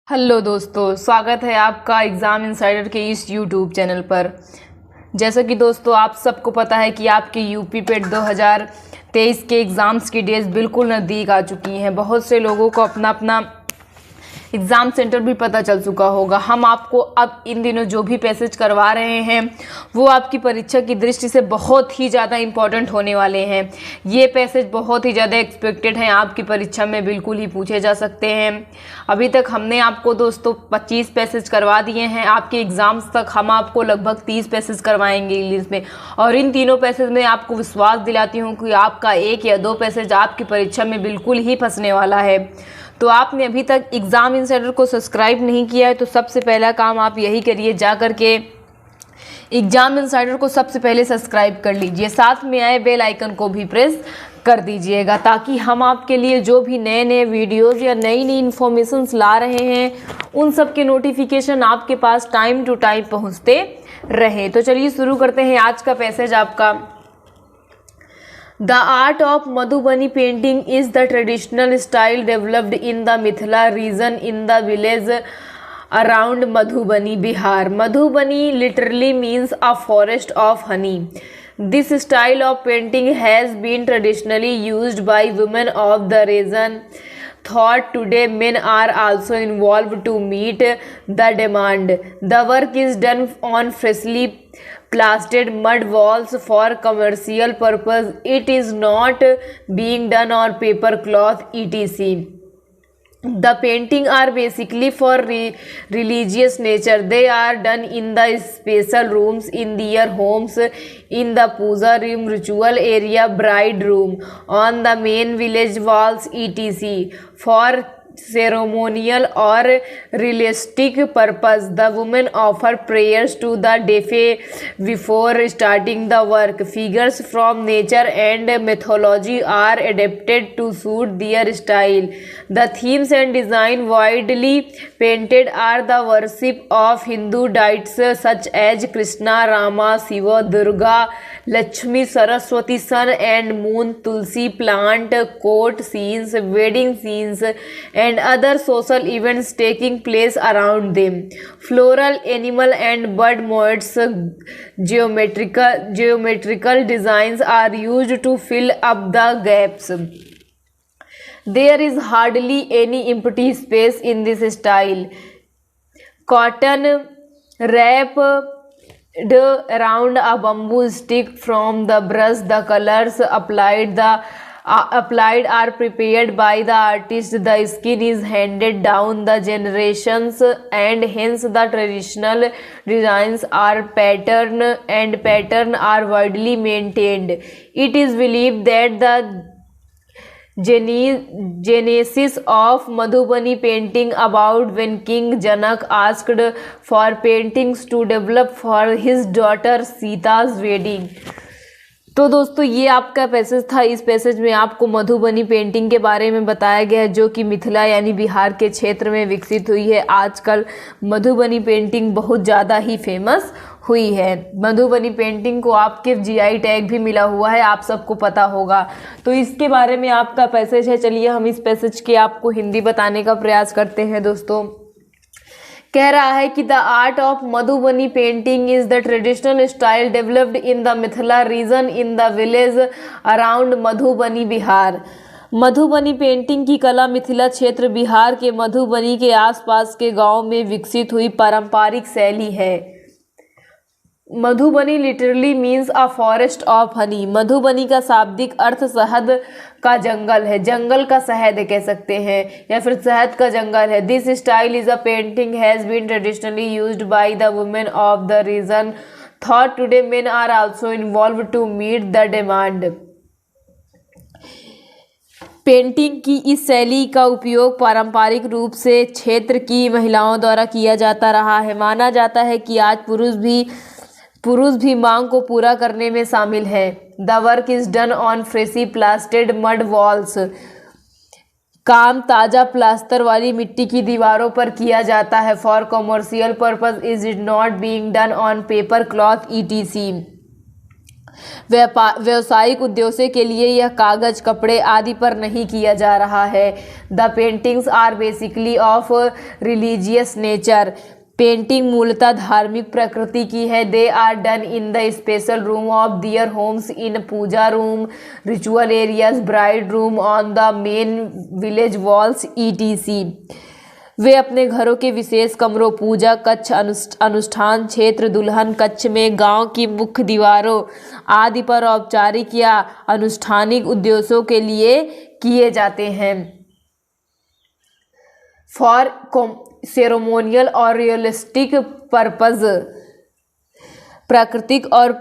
Hello दोस्तों, स्वागत है आपका एग्ज़ाम इनसाइडर के इस यूट्यूब चैनल पर। जैसा कि दोस्तों आप सबको पता है कि आपके यूपी पेट 2023 के एग्ज़ाम्स की डेट्स बिल्कुल नज़दीक आ चुकी हैं। बहुत से लोगों को अपना अपना एग्ज़ाम सेंटर भी पता चल चुका होगा। हम आपको अब इन दिनों जो भी पैसेज करवा रहे हैं वो आपकी परीक्षा की दृष्टि से बहुत ही ज़्यादा इम्पॉर्टेंट होने वाले हैं। ये पैसेज बहुत ही ज़्यादा एक्सपेक्टेड हैं, आपकी परीक्षा में बिल्कुल ही पूछे जा सकते हैं। अभी तक हमने आपको दोस्तों 25 पैसेज करवा दिए हैं। आपके एग्ज़ाम्स तक हम आपको लगभग 30 पैसेज करवाएंगे इंग्लिश में, और इन तीनों पैसेज में आपको विश्वास दिलाती हूँ कि आपका 1 या 2 पैसेज आपकी परीक्षा में बिल्कुल ही फंसने वाला है। तो आपने अभी तक एग्ज़ाम इनसाइडर को सब्सक्राइब नहीं किया है तो सबसे पहला काम आप यही करिए, जा करके एग्ज़ाम इनसाइडर को सबसे पहले सब्सक्राइब कर लीजिए। साथ में आए बेल आइकन को भी प्रेस कर दीजिएगा, ताकि हम आपके लिए जो भी नए नए वीडियोज़ या नई नई इन्फॉर्मेशंस ला रहे हैं उन सब के नोटिफिकेशन आपके पास टाइम टू टाइम पहुँचते रहें। तो चलिए शुरू करते हैं आज का पैसेज आपका। The art of Madhubani painting is the traditional style developed in the Mithila region in the village around Madhubani, Bihar. Madhubani literally means a forest of honey. This style of painting has been traditionally used by women of the region. Thought today men are also involved to meet the demand. The work is done on freshly plastered mud walls for commercial purpose. It is not being done on paper, cloth, etc. The painting are basically for religious nature. They are done in the special rooms in their homes, in the puja room, ritual area, bride room, on the main village walls, etc. For ceremonial or realistic purpose, the women offer prayers to the dead before starting the work. Figures from nature and mythology are adapted to suit their style. The themes and design widely painted are the worship of Hindu deities such as Krishna, Rama, Shiva, Durga, Lakshmi, Saraswati, sun and moon, Tulsi plant, court scenes, wedding scenes, and other social events taking place around them. Floral, animal and bird motifs, geometrical designs are used to fill up the gaps. There is hardly any empty space in this style. Cotton wrapped around a bamboo stick from the brush. The colors applied are prepared by the artist. The skin is handed down the generations, and hence the traditional designs are pattern are widely maintained. It is believed that the genesis of Madhubani painting about when King Janak asked for paintings to develop for his daughter Sita's wedding. तो दोस्तों ये आपका passage था। इस passage में आपको Madhubani painting के बारे में बताया गया है, जो कि मिथिला यानी बिहार के क्षेत्र में विकसित हुई है। आजकल मधुबनी पेंटिंग बहुत ज़्यादा ही फेमस हुई है। मधुबनी पेंटिंग को आपके जीआई टैग भी मिला हुआ है, आप सबको पता होगा। तो इसके बारे में आपका पैसेज है। चलिए हम इस पैसेज के आपको हिंदी बताने का प्रयास करते हैं। दोस्तों कह रहा है कि the art of Madhubani painting is the traditional style developed in the Mithila region in the village around Madhubani, Bihar. Madhubani painting की कला मिथिला क्षेत्र बिहार के मधुबनी के आसपास के गांव में विकसित हुई पारंपरिक शैली है। Madhubani literally means a forest of honey. Madhubani का शाब्दिक अर्थ शहद का जंगल है, जंगल का शहद कह सकते हैं, या फिर शहद का जंगल है। This style is a painting has been traditionally used by the women of the region. Thought today men are also involved to meet the demand. Painting की इस शैली का उपयोग पारंपरिक रूप से क्षेत्र की महिलाओं द्वारा किया जाता रहा है। माना जाता है कि आज पुरुष भी मांग को पूरा करने में शामिल है। The work is done on freshly plastered mud walls. काम ताज़ा प्लास्टर वाली मिट्टी की दीवारों पर किया जाता है। For commercial purpose is it not being done on paper, cloth, etc. व्यावसायिक उद्देश्य के लिए यह कागज, कपड़े आदि पर नहीं किया जा रहा है। The paintings are basically of religious nature. Painting मूलतः धार्मिक प्रकृति की है। They are done in the special room of their homes, in puja room, ritual areas, bride room, on the main village walls etc। वे अपने घरों के विशेष कमरों, पूजा कक्ष, अनुष्ठान क्षेत्र, दुल्हन कक्ष में, गांव की मुख्य दीवारों आदि पर औपचारिक या अनुष्ठानिक उद्देश्यों के लिए किए जाते हैं। फॉर सेरेमोनियल और रियलिस्टिक पर्पज। प्राकृतिक और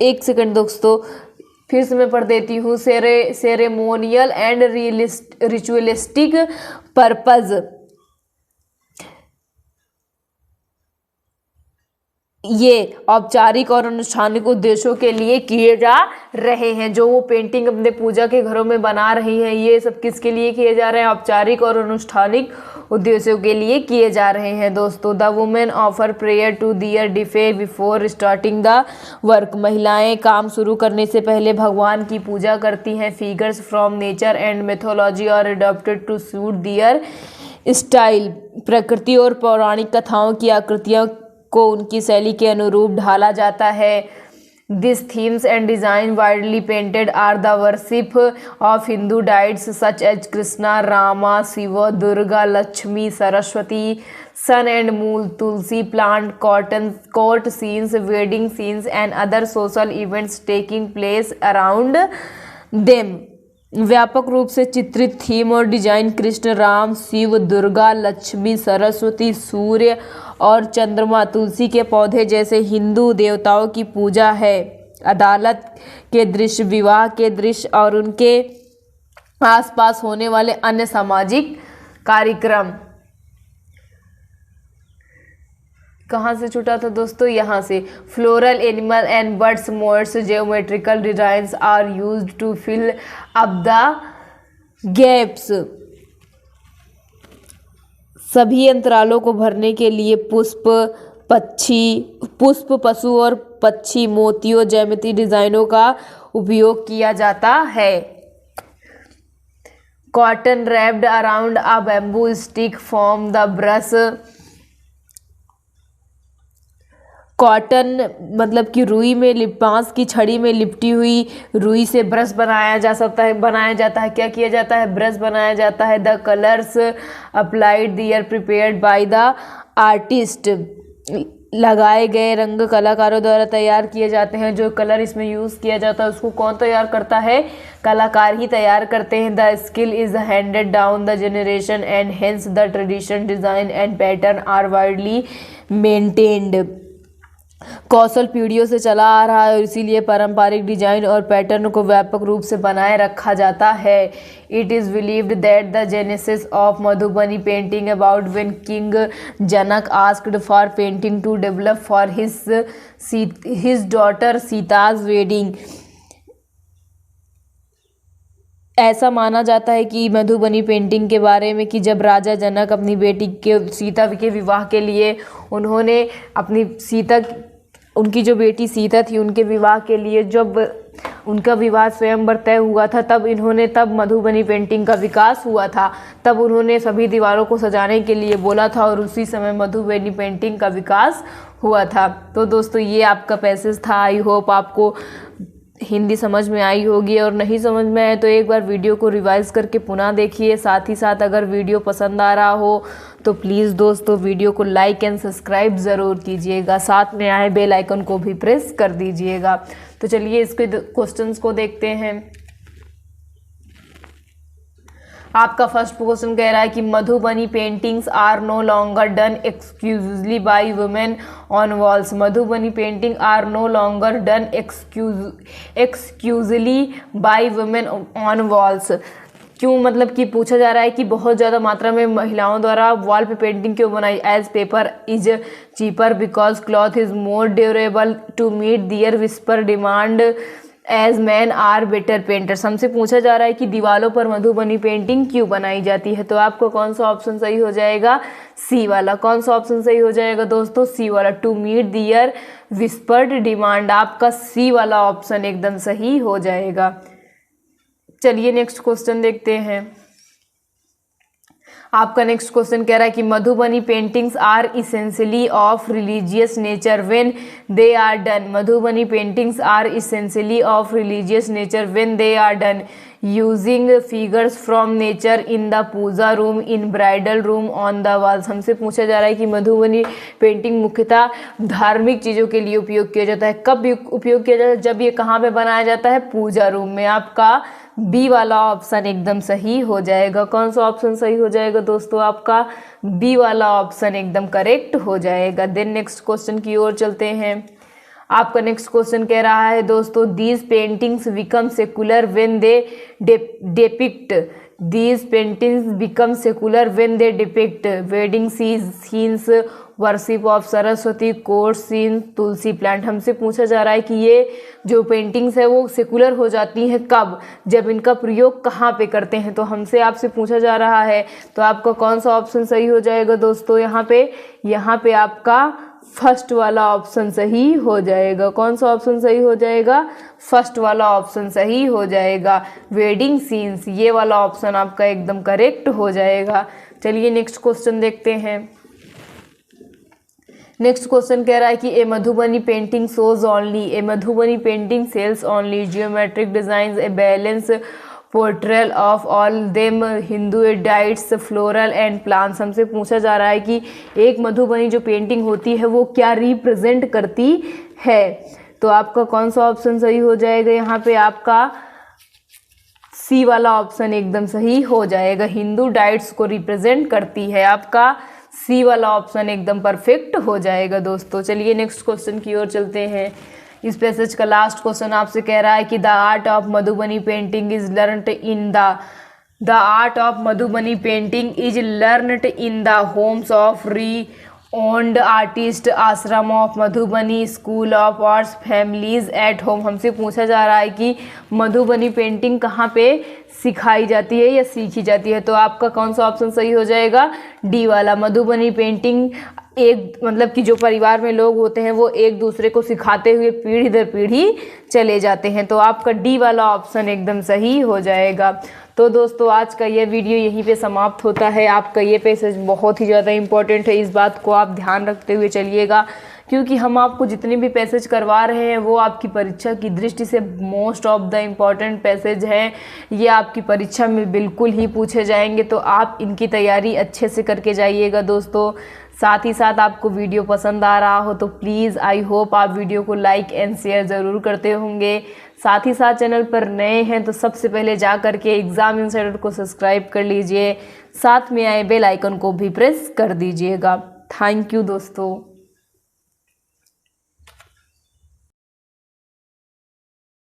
एक सेकंड दोस्तों, फिर से मैं पढ़ देती हूँ। सेरेमोनियल एंड रिचुअलिस्टिक पर्पज, ये औपचारिक और अनुष्ठानिक उद्देश्यों के लिए किए जा रहे हैं। जो वो पेंटिंग अपने पूजा के घरों में बना रही हैं, ये सब किसके लिए किए जा रहे हैं? औपचारिक और अनुष्ठानिक उद्देश्यों के लिए किए जा रहे हैं दोस्तों। The women offer prayer to their deity before starting the work. महिलाएं काम शुरू करने से पहले भगवान की पूजा करती हैं। Figures from nature and mythology are adopted to suit their style. प्रकृति और पौराणिक कथाओं की आकृतियों को उनकी शैली के अनुरूप ढाला जाता है। This themes and design widely painted are the worship of Hindu deities such as Krishna, Rama, Shiv, Durga, Lakshmi, Saraswati, sun and moon, Tulsi plant, court scenes, wedding scenes and other social events taking place around them. व्यापक रूप से चित्रित थीम और डिजाइन कृष्ण, राम, शिव, दुर्गा, लक्ष्मी, सरस्वती, सूर्य और चंद्रमा, तुलसी के पौधे जैसे हिंदू देवताओं की पूजा है। अदालत के दृश्य, विवाह के दृश्य और उनके आसपास होने वाले अन्य सामाजिक कार्यक्रम। कहाँ से छूटा था दोस्तों? यहाँ से। Floral, animal and birds, motifs, geometrical designs are used to fill up the gaps. सभी अंतरालों को भरने के लिए पुष्प, पशु और पक्षी, मोतियों, ज्यामिति डिजाइनों का उपयोग किया जाता है। Cotton wrapped around a bamboo stick form the brush. Cotton मतलब कि रुई में बांस की छड़ी में लिपटी हुई रुई से ब्रश बनाया जाता है। क्या किया जाता है? ब्रश बनाया जाता है। The colours applied there prepared by the artist. लगाए गए रंग कलाकारों द्वारा तैयार किए जाते हैं। जो कलर इसमें यूज़ किया जाता है उसको कौन तैयार करता है? कलाकार ही तैयार करते हैं। The skill is handed down the generation and hence the tradition, design and pattern are widely maintained. कौशल पीढ़ियों से चला आ रहा है और इसीलिए पारंपरिक डिजाइन और पैटर्न को व्यापक रूप से बनाए रखा जाता है। It is believed that the genesis of Madhubani painting about when king Janak asked for painting to develop for his daughter Sita's wedding. ऐसा माना जाता है कि मधुबनी पेंटिंग के बारे में कि जब राजा जनक अपनी बेटी के सीता के विवाह के लिए उन्होंने अपनी उनकी जो बेटी सीता थी उनके विवाह के लिए जब उनका विवाह स्वयंवर तय हुआ था तब मधुबनी पेंटिंग का विकास हुआ था। तब उन्होंने सभी दीवारों को सजाने के लिए बोला था और उसी समय मधुबनी पेंटिंग का विकास हुआ था। तो दोस्तों ये आपका पैसेज था। आई होप आपको हिंदी समझ में आई होगी, और नहीं समझ में आए तो एक बार वीडियो को रिवाइज करके पुनः देखिए। साथ ही साथ अगर वीडियो पसंद आ रहा हो तो प्लीज़ दोस्तों वीडियो को लाइक एंड सब्सक्राइब ज़रूर कीजिएगा। साथ में आए बेल आइकन को भी प्रेस कर दीजिएगा। तो चलिए इसके क्वेश्चंस को देखते हैं। आपका फर्स्ट क्वेश्चन कह रहा है कि Madhubani paintings are no longer done exclusively by women on walls. Madhubani painting are no longer done exclusively by women on walls. क्यों मतलब कि पूछा जा रहा है कि बहुत ज़्यादा मात्रा में महिलाओं द्वारा वॉल पे पेंटिंग क्यों बनाई। As paper is cheaper because cloth is more durable to meet their whisper demand as men are better painters. हमसे पूछा जा रहा है कि दीवारों पर मधुबनी पेंटिंग क्यों बनाई जाती है। तो आपको कौन सा ऑप्शन सही हो जाएगा? सी वाला। कौन सा ऑप्शन सही हो जाएगा दोस्तों? सी वाला, to meet their whispered demand. आपका सी वाला ऑप्शन एकदम सही हो जाएगा। चलिए नेक्स्ट क्वेश्चन देखते हैं। आपका नेक्स्ट क्वेश्चन कह रहा है कि Madhubani paintings are essentially of religious nature when they are done. Madhubani paintings are essentially of religious nature when they are done using figures from nature in the puja room, in bridal room, on the walls. हमसे पूछा जा रहा है कि Madhubani painting मुख्यतः धार्मिक चीज़ों के लिए उपयोग किया जाता है। कब उपयोग किया जाता है? जब ये कहाँ पे बनाया जाता है? पूजा रूम में। आपका बी वाला ऑप्शन एकदम सही हो जाएगा। कौन सा ऑप्शन सही हो जाएगा दोस्तों? आपका बी वाला ऑप्शन एकदम करेक्ट हो जाएगा। देन नेक्स्ट क्वेश्चन की ओर चलते हैं। आपका नेक्स्ट क्वेश्चन कह रहा है दोस्तों, these paintings become secular when they depict. These paintings become secular when they depict wedding scenes, worship of Saraswati, court scene, tulsi plant. हमसे पूछा जा रहा है कि ये जो पेंटिंग्स है वो सेकुलर हो जाती हैं कब? जब इनका प्रयोग कहाँ पे करते हैं? तो हमसे आपसे पूछा जा रहा है, तो आपका कौन सा ऑप्शन सही हो जाएगा दोस्तों? यहाँ पे आपका फर्स्ट वाला ऑप्शन सही हो जाएगा। कौन सा ऑप्शन सही हो जाएगा? फर्स्ट वाला ऑप्शन सही हो जाएगा। वेडिंग सीन्स, ये वाला ऑप्शन आपका एकदम करेक्ट हो जाएगा। चलिए नेक्स्ट क्वेश्चन देखते हैं। नेक्स्ट क्वेश्चन कह रहा है कि a Madhubani painting shows only, a Madhubani painting sells only geometric designs, a balance portrayal of all them Hindu deities, floral and plants. हमसे पूछा जा रहा है कि एक मधुबनी जो पेंटिंग होती है वो क्या रिप्रेजेंट करती है? तो आपका कौन सा ऑप्शन सही हो जाएगा? यहाँ पे आपका सी वाला ऑप्शन एकदम सही हो जाएगा। हिंदू डाइट्स को रिप्रेजेंट करती है। आपका सी वाला ऑप्शन एकदम परफेक्ट हो जाएगा दोस्तों। चलिए नेक्स्ट क्वेश्चन की ओर चलते हैं। इस पैसेज का लास्ट क्वेश्चन आपसे कह रहा है कि the art of Madhubani painting is learned in the art of Madhubani painting is learned in the homes of owned artist, ashram of Madhubani, school of arts, families at home. हमसे पूछा जा रहा है कि मधुबनी पेंटिंग कहाँ पे सिखाई जाती है या सीखी जाती है? तो आपका कौन सा ऑप्शन सही हो जाएगा? डी वाला। मधुबनी पेंटिंग एक मतलब कि जो परिवार में लोग होते हैं वो एक दूसरे को सिखाते हुए पीढ़ी दर पीढ़ी चले जाते हैं। तो आपका डी वाला ऑप्शन एकदम सही हो जाएगा। तो दोस्तों आज का ये वीडियो यहीं पे समाप्त होता है। आपका ये पैसेज बहुत ही ज़्यादा इंपॉर्टेंट है, इस बात को आप ध्यान रखते हुए चलिएगा, क्योंकि हम आपको जितने भी पैसेज करवा रहे हैं वो आपकी परीक्षा की दृष्टि से most of the important passage हैं। ये आपकी परीक्षा में बिल्कुल ही पूछे जाएंगे, तो आप इनकी तैयारी अच्छे से करके जाइएगा दोस्तों। साथ ही साथ आपको वीडियो पसंद आ रहा हो तो प्लीज़ आई होप आप वीडियो को लाइक एंड शेयर ज़रूर करते होंगे। साथ ही साथ चैनल पर नए हैं तो सबसे पहले जा करके एग्ज़ाम इनसाइडर को सब्सक्राइब कर लीजिए, साथ में आए बेल आइकन को भी प्रेस कर दीजिएगा। थैंक यू दोस्तों।